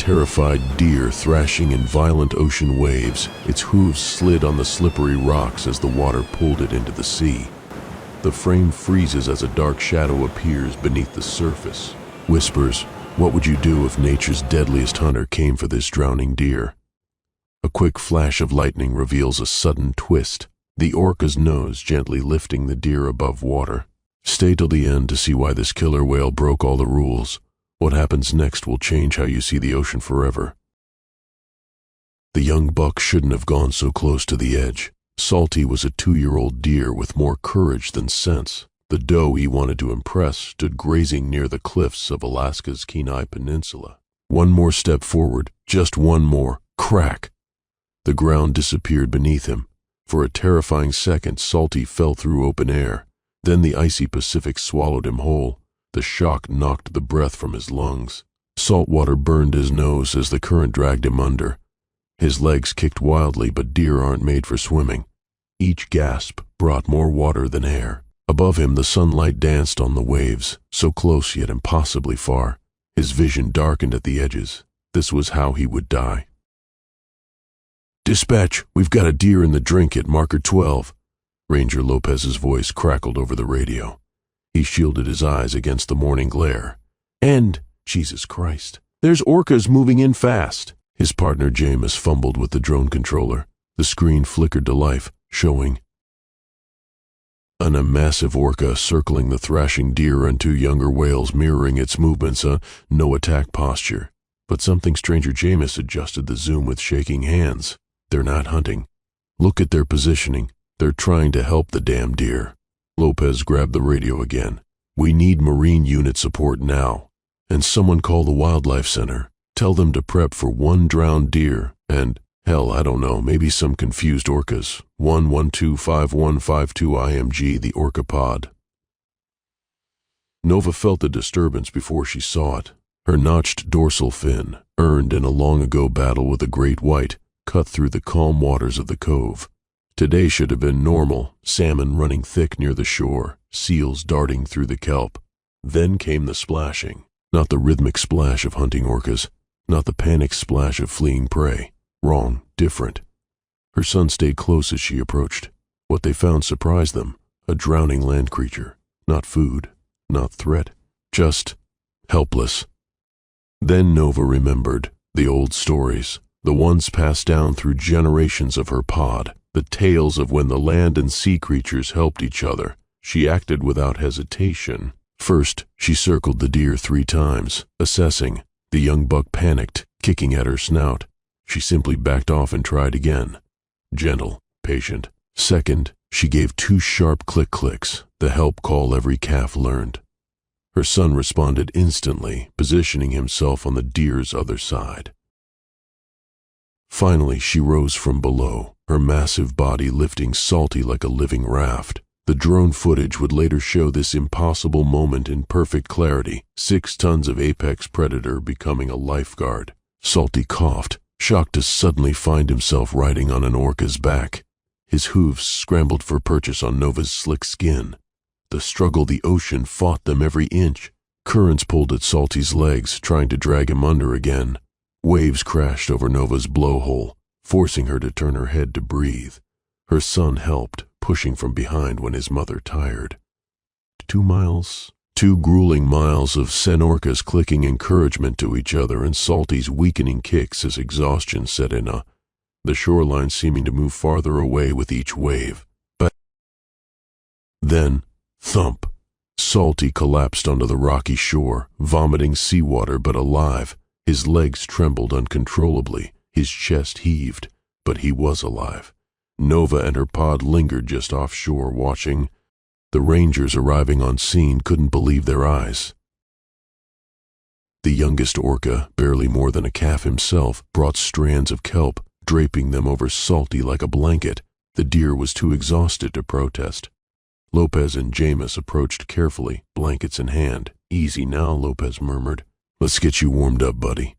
terrified deer thrashing in violent ocean waves. Its hooves slid on the slippery rocks as the water pulled it into the sea. The frame freezes as a dark shadow appears beneath the surface. Whispers, "What would you do if nature's deadliest hunter came for this drowning deer?" A quick flash of lightning reveals a sudden twist, the orca's nose gently lifting the deer above water. Stay till the end to see why this killer whale broke all the rules. What happens next will change how you see the ocean forever. The young buck shouldn't have gone so close to the edge. Salty was a 2-year-old deer with more courage than sense. The doe he wanted to impress stood grazing near the cliffs of Alaska's Kenai Peninsula. One more step forward, just one more, crack! The ground disappeared beneath him. For a terrifying second, Salty fell through open air. Then the icy Pacific swallowed him whole. The shock knocked the breath from his lungs. Salt water burned his nose as the current dragged him under. His legs kicked wildly, but deer aren't made for swimming. Each gasp brought more water than air. Above him, the sunlight danced on the waves, so close yet impossibly far. His vision darkened at the edges. This was how he would die. "Dispatch, we've got a deer in the drink at marker 12. Ranger Lopez's voice crackled over the radio. He shielded his eyes against the morning glare. "And, Jesus Christ, there's orcas moving in fast." His partner Jameis fumbled with the drone controller. The screen flickered to life, showing a massive orca circling the thrashing deer and 2 younger whales mirroring its movements, a no-attack posture. But something stranger. Jameis adjusted the zoom with shaking hands. They're not hunting. Look at their positioning. They're trying to help the damn deer. Lopez grabbed the radio again. "We need Marine unit support now. And someone call the Wildlife Center. Tell them to prep for 1 drowned deer and, hell, I don't know, maybe some confused orcas. 1125152 IMG, the orca pod." Nova felt the disturbance before she saw it. Her notched dorsal fin, earned in a long-ago battle with a great white, cut through the calm waters of the cove. Today should have been normal, salmon running thick near the shore, seals darting through the kelp. Then came the splashing. Not the rhythmic splash of hunting orcas, not the panic splash of fleeing prey. Wrong, different. Her son stayed close as she approached. What they found surprised them. A drowning land creature. Not food, not threat, just helpless. Then Nova remembered the old stories, the ones passed down through generations of her pod, the tales of when the land and sea creatures helped each other. She acted without hesitation. First, she circled the deer 3 times, assessing. The young buck panicked, kicking at her snout. She simply backed off and tried again. Gentle, patient. Second, she gave 2 sharp click-clicks, the help call every calf learned. Her son responded instantly, positioning himself on the deer's other side. Finally, she rose from below, her massive body lifting Salty like a living raft. The drone footage would later show this impossible moment in perfect clarity, 6 tons of apex predator becoming a lifeguard. Salty coughed, shocked to suddenly find himself riding on an orca's back. His hooves scrambled for purchase on Nova's slick skin. The struggle, the ocean fought them every inch. Currents pulled at Salty's legs, trying to drag him under again. Waves crashed over Nova's blowhole, forcing her to turn her head to breathe. Her son helped, pushing from behind when his mother tired. 2 miles. 2 grueling miles of orcas clicking encouragement to each other and Salty's weakening kicks as exhaustion set in, the shoreline seeming to move farther away with each wave. But then, thump! Salty collapsed onto the rocky shore, vomiting seawater but alive. His legs trembled uncontrollably, his chest heaved, but he was alive. Nova and her pod lingered just offshore watching. The rangers arriving on scene couldn't believe their eyes. The youngest orca, barely more than a calf himself, brought strands of kelp, draping them over Salty like a blanket. The deer was too exhausted to protest. Lopez and Jameis approached carefully, blankets in hand. "Easy now," Lopez murmured. "Let's get you warmed up, buddy."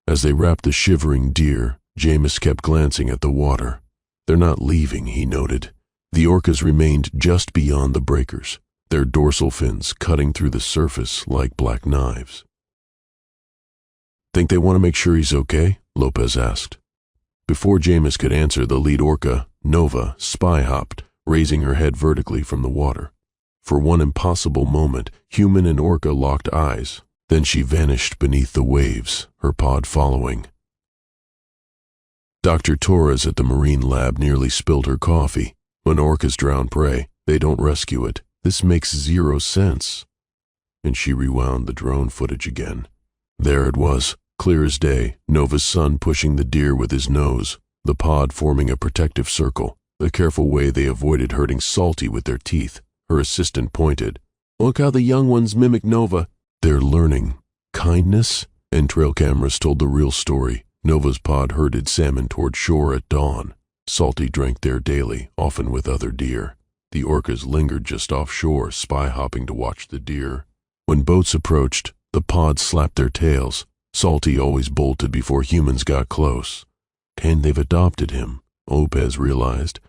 As they wrapped the shivering deer, Jameis kept glancing at the water. "They're not leaving," he noted. The orcas remained just beyond the breakers, their dorsal fins cutting through the surface like black knives. Think they want to make sure he's okay? Lopez asked. Before Jameis could answer, the lead orca, Nova, spy-hopped, raising her head vertically from the water. For one impossible moment, human and orca locked eyes. Then she vanished beneath the waves, her pod following. Dr. Torres at the marine lab nearly spilled her coffee. When orcas drown prey, they don't rescue it. This makes 0 sense. And she rewound the drone footage again. There it was, clear as day, Nova's son pushing the deer with his nose, the pod forming a protective circle, the careful way they avoided hurting Salty with their teeth. Her assistant pointed. Look how the young ones mimic Nova. They're learning. Kindness? And trail cameras told the real story. Nova's pod herded salmon toward shore at dawn. Salty drank there daily, often with other deer. The orcas lingered just offshore, spy-hopping to watch the deer. When boats approached, the pods slapped their tails. Salty always bolted before humans got close. And they've adopted him, Lopez realized.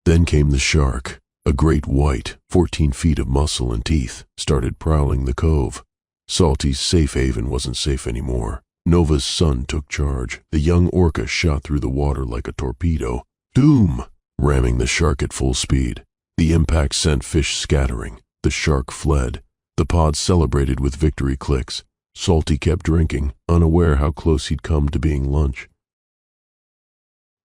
Then came the shark. A great white, 14 feet of muscle and teeth, started prowling the cove. Salty's safe haven wasn't safe anymore. Nova's son took charge. The young orca shot through the water like a torpedo. Doom! Ramming the shark at full speed. The impact sent fish scattering. The shark fled. The pod celebrated with victory clicks. Salty kept drinking, unaware how close he'd come to being lunch.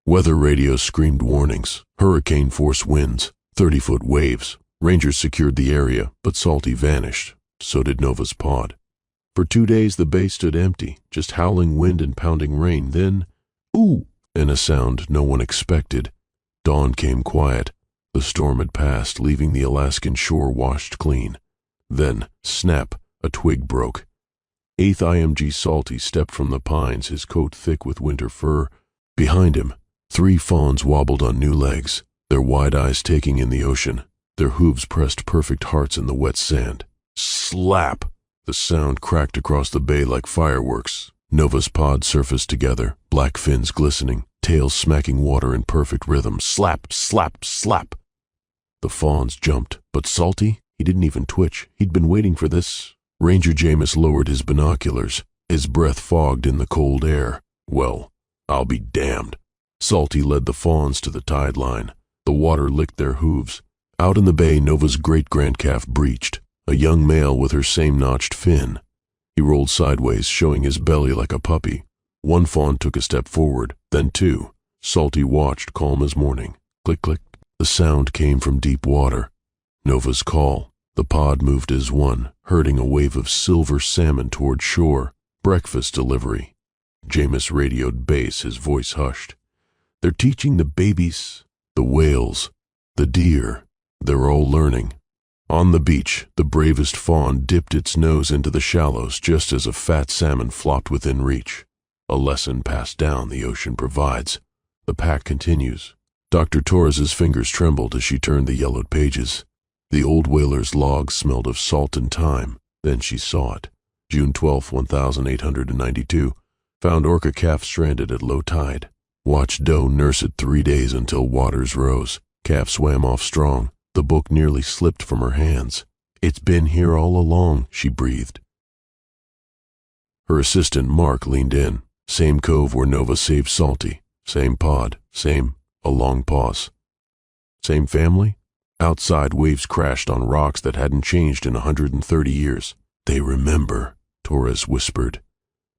Weather radios screamed warnings. Hurricane-force winds. 30-foot waves. Rangers secured the area, but Salty vanished. So did Nova's pod. For 2 days the bay stood empty, just howling wind and pounding rain. Then, ooh, and a sound no one expected. Dawn came quiet. The storm had passed, leaving the Alaskan shore washed clean. Then, snap, a twig broke. 8th IMG Salty stepped from the pines, his coat thick with winter fur. Behind him, 3 fawns wobbled on new legs, their wide eyes taking in the ocean. Their hooves pressed perfect hearts in the wet sand. Slap! The sound cracked across the bay like fireworks. Nova's pod surfaced together, black fins glistening, tails smacking water in perfect rhythm. Slap, slap, slap! The fawns jumped, but Salty, he didn't even twitch. He'd been waiting for this. Ranger Jameis lowered his binoculars, his breath fogged in the cold air. Well, I'll be damned. Salty led the fawns to the tide line. The water licked their hooves. Out in the bay, Nova's great grandcalf breached, a young male with her same notched fin. He rolled sideways, showing his belly like a puppy. 1 fawn took a step forward, then 2. Salty watched, calm as morning. Click, click. The sound came from deep water. Nova's call. The pod moved as one, herding a wave of silver salmon toward shore. Breakfast delivery. Jameis radioed bass, his voice hushed. They're teaching the babies, the whales, the deer. They're all learning. On the beach, the bravest fawn dipped its nose into the shallows just as a fat salmon flopped within reach. A lesson passed down the ocean provides. The pack continues. Dr. Torres's fingers trembled as she turned the yellowed pages. The old whaler's log smelled of salt and thyme. Then she saw it. June 12, 1892. Found orca calf stranded at low tide. Watched doe nurse it 3 days until waters rose. Calf swam off strong. The book nearly slipped from her hands. It's been here all along, she breathed. Her assistant, Mark, leaned in. Same cove where Nova saved Salty. Same pod. Same, a long pause. Same family? Outside, waves crashed on rocks that hadn't changed in 130 years. They remember, Torres whispered.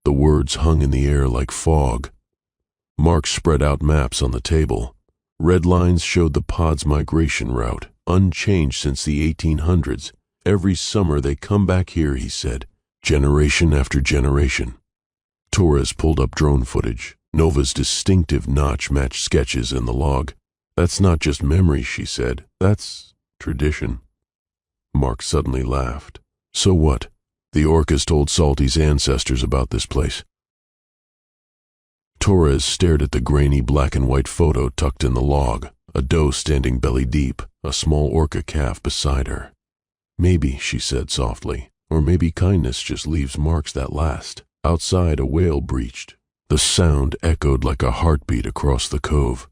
The words hung in the air like fog. Mark spread out maps on the table. Red lines showed the pod's migration route, unchanged since the 1800s. Every summer they come back here, he said, generation after generation. Torres pulled up drone footage. Nova's distinctive notch matched sketches in the log. That's not just memory, she said. That's tradition. Mark suddenly laughed. So what? The orcas told Salty's ancestors about this place. Torres stared at the grainy black and white photo tucked in the log, a doe standing belly deep, a small orca calf beside her. Maybe, she said softly, or maybe kindness just leaves marks that last. Outside, a whale breached. The sound echoed like a heartbeat across the cove.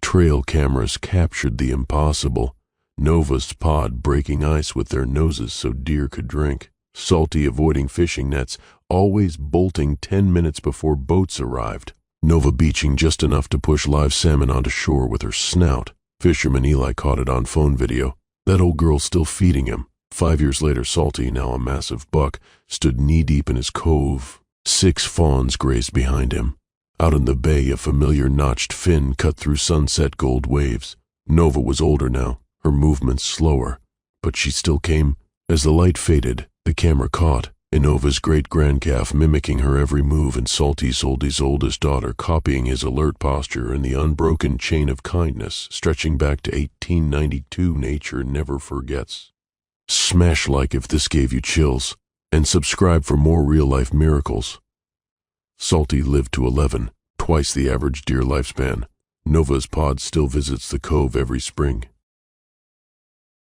Trail cameras captured the impossible. Nova's pod breaking ice with their noses so deer could drink. Salty avoiding fishing nets, always bolting 10 minutes before boats arrived. Nova beaching just enough to push live salmon onto shore with her snout. Fisherman Eli caught it on phone video. That old girl still feeding him. 5 years later, Salty, now a massive buck, stood knee-deep in his cove. 6 fawns grazed behind him. Out in the bay, a familiar notched fin cut through sunset gold waves. Nova was older now, her movements slower, but she still came. As the light faded, the camera caught Nova's great-grandcalf mimicking her every move and Salty's oldest daughter copying his alert posture and the unbroken chain of kindness stretching back to 1892 nature never forgets. Smash like if this gave you chills, and subscribe for more real-life miracles. Salty lived to 11, twice the average deer lifespan. Nova's pod still visits the cove every spring.